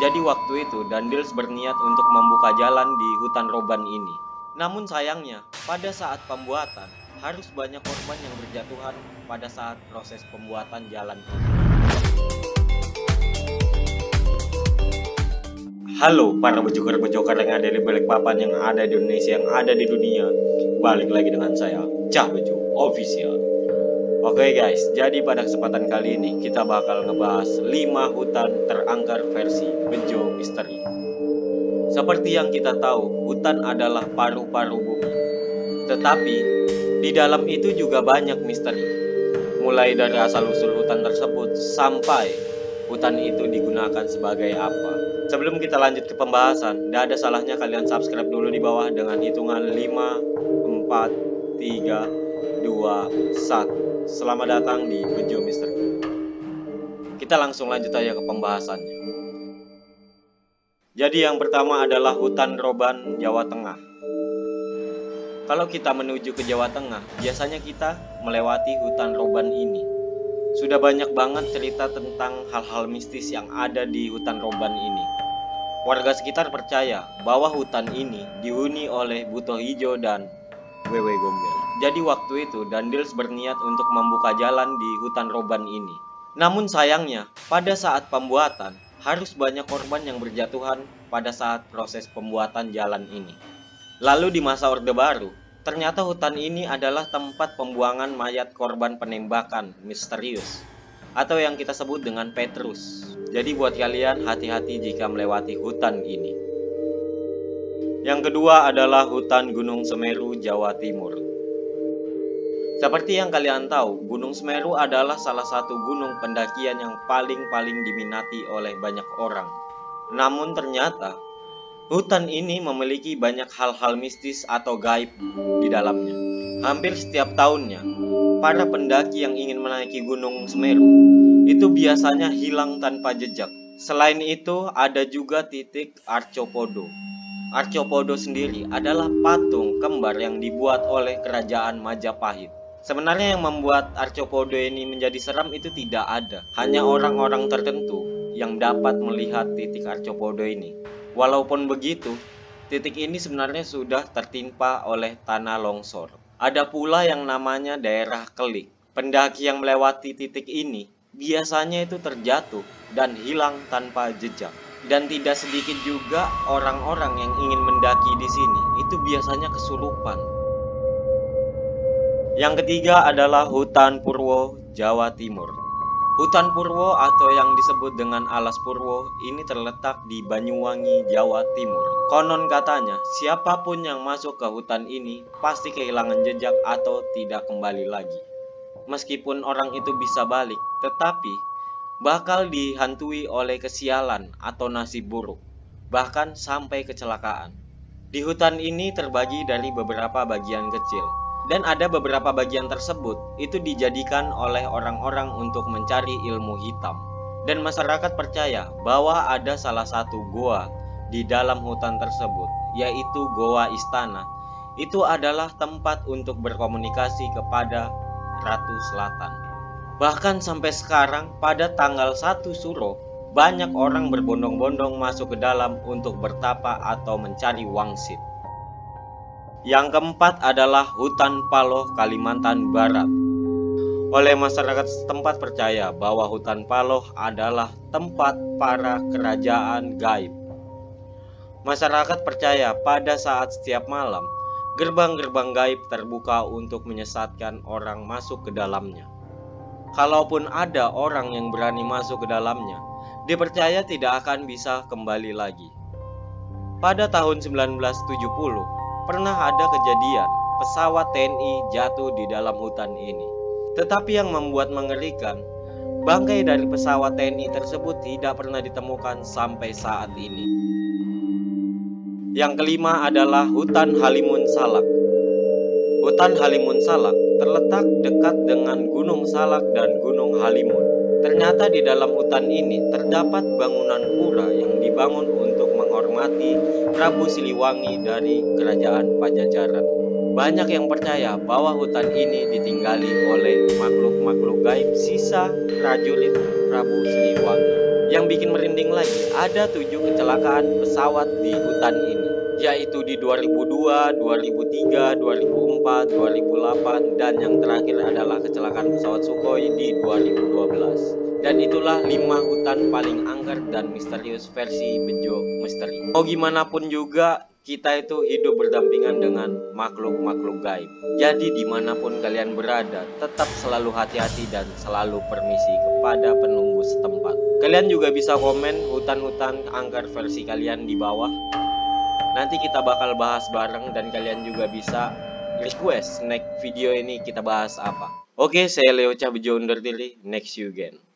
Jadi waktu itu Dandils berniat untuk membuka jalan di hutan roban ini. Namun sayangnya, pada saat pembuatan, harus banyak korban yang berjatuhan pada saat proses pembuatan jalan ini. Halo para bejokar-bejokar yang ada di balik papan, yang ada di Indonesia, yang ada di dunia. Balik lagi dengan saya, Cah Bejo Official. Oke guys, jadi pada kesempatan kali ini kita bakal ngebahas 5 hutan terangker versi Bejo Misteri. Seperti yang kita tahu, hutan adalah paru-paru bumi. Tetapi, di dalam itu juga banyak misteri. Mulai dari asal-usul hutan tersebut sampai hutan itu digunakan sebagai apa. Sebelum kita lanjut ke pembahasan, tidak ada salahnya kalian subscribe dulu di bawah dengan hitungan 5, 4, 3, 2, 1. Selamat datang di Bejo Misteri. Kita langsung lanjut aja ke pembahasannya. Jadi yang pertama adalah hutan roban Jawa Tengah. Kalau kita menuju ke Jawa Tengah, biasanya kita melewati hutan roban ini. Sudah banyak banget cerita tentang hal-hal mistis yang ada di hutan roban ini. Warga sekitar percaya bahwa hutan ini dihuni oleh buto hijau dan wewe gombel. Jadi waktu itu Dandils berniat untuk membuka jalan di hutan roban ini. Namun sayangnya, pada saat pembuatan, harus banyak korban yang berjatuhan pada saat proses pembuatan jalan ini. Lalu di masa Orde Baru, ternyata hutan ini adalah tempat pembuangan mayat korban penembakan misterius, atau yang kita sebut dengan Petrus. Jadi buat kalian hati-hati jika melewati hutan ini. Yang kedua adalah hutan Gunung Semeru, Jawa Timur. Seperti yang kalian tahu, Gunung Semeru adalah salah satu gunung pendakian yang paling diminati oleh banyak orang. Namun ternyata, hutan ini memiliki banyak hal-hal mistis atau gaib di dalamnya. Hampir setiap tahunnya, para pendaki yang ingin menaiki Gunung Semeru itu biasanya hilang tanpa jejak. Selain itu, ada juga titik Arcopodo. Arcopodo sendiri adalah patung kembar yang dibuat oleh kerajaan Majapahit. Sebenarnya yang membuat Arcopodo ini menjadi seram itu tidak ada. Hanya orang-orang tertentu yang dapat melihat titik Arcopodo ini. Walaupun begitu, titik ini sebenarnya sudah tertimpa oleh tanah longsor. Ada pula yang namanya daerah Kelik. Pendaki yang melewati titik ini biasanya itu terjatuh dan hilang tanpa jejak. Dan tidak sedikit juga orang-orang yang ingin mendaki di sini itu biasanya kesurupan. Yang ketiga adalah hutan Purwo, Jawa Timur. Hutan Purwo atau yang disebut dengan Alas Purwo ini terletak di Banyuwangi, Jawa Timur. Konon katanya, siapapun yang masuk ke hutan ini pasti kehilangan jejak atau tidak kembali lagi. Meskipun orang itu bisa balik, tetapi bakal dihantui oleh kesialan atau nasib buruk, bahkan sampai kecelakaan. Di hutan ini terbagi dari beberapa bagian kecil, dan ada beberapa bagian tersebut itu dijadikan oleh orang-orang untuk mencari ilmu hitam. Dan masyarakat percaya bahwa ada salah satu goa di dalam hutan tersebut, yaitu Goa Istana. Itu adalah tempat untuk berkomunikasi kepada Ratu Selatan. Bahkan sampai sekarang pada tanggal 1 Suro, banyak orang berbondong-bondong masuk ke dalam untuk bertapa atau mencari wangsit. Yang keempat adalah hutan Paloh, Kalimantan Barat. Oleh masyarakat setempat percaya bahwa hutan Paloh adalah tempat para kerajaan gaib. Masyarakat percaya pada saat setiap malam, gerbang-gerbang gaib terbuka untuk menyesatkan orang masuk ke dalamnya. Kalaupun ada orang yang berani masuk ke dalamnya, dipercaya tidak akan bisa kembali lagi. Pada tahun 1970, pernah ada kejadian pesawat TNI jatuh di dalam hutan ini. Tetapi yang membuat mengerikan, bangkai dari pesawat TNI tersebut tidak pernah ditemukan sampai saat ini. Yang kelima adalah hutan Halimun Salak. Hutan Halimun Salak terletak dekat dengan Gunung Salak dan Gunung Halimun. Ternyata di dalam hutan ini terdapat bangunan pura yang dibangun untuk menghormati Prabu Siliwangi dari Kerajaan Pajajaran. Banyak yang percaya bahwa hutan ini ditinggali oleh makhluk-makhluk gaib sisa prajurit Prabu Siliwangi Yang bikin merinding lagi, ada 7 kecelakaan pesawat di hutan ini, yaitu di 2002, 2003, 2004, 2008, dan yang terakhir adalah kecelakaan pesawat Sukhoi di 2012. Dan itulah 5 hutan paling angker dan misterius versi Bejo Misteri. Mau gimana pun juga, kita itu hidup berdampingan dengan makhluk-makhluk gaib. Jadi dimanapun kalian berada, tetap selalu hati-hati dan selalu permisi kepada penunggu setempat. Kalian juga bisa komen hutan-hutan angker versi kalian di bawah. Nanti kita bakal bahas bareng dan kalian juga bisa request next video ini kita bahas apa. Oke, saya Leo Cah Bejo undur diri. Next you again.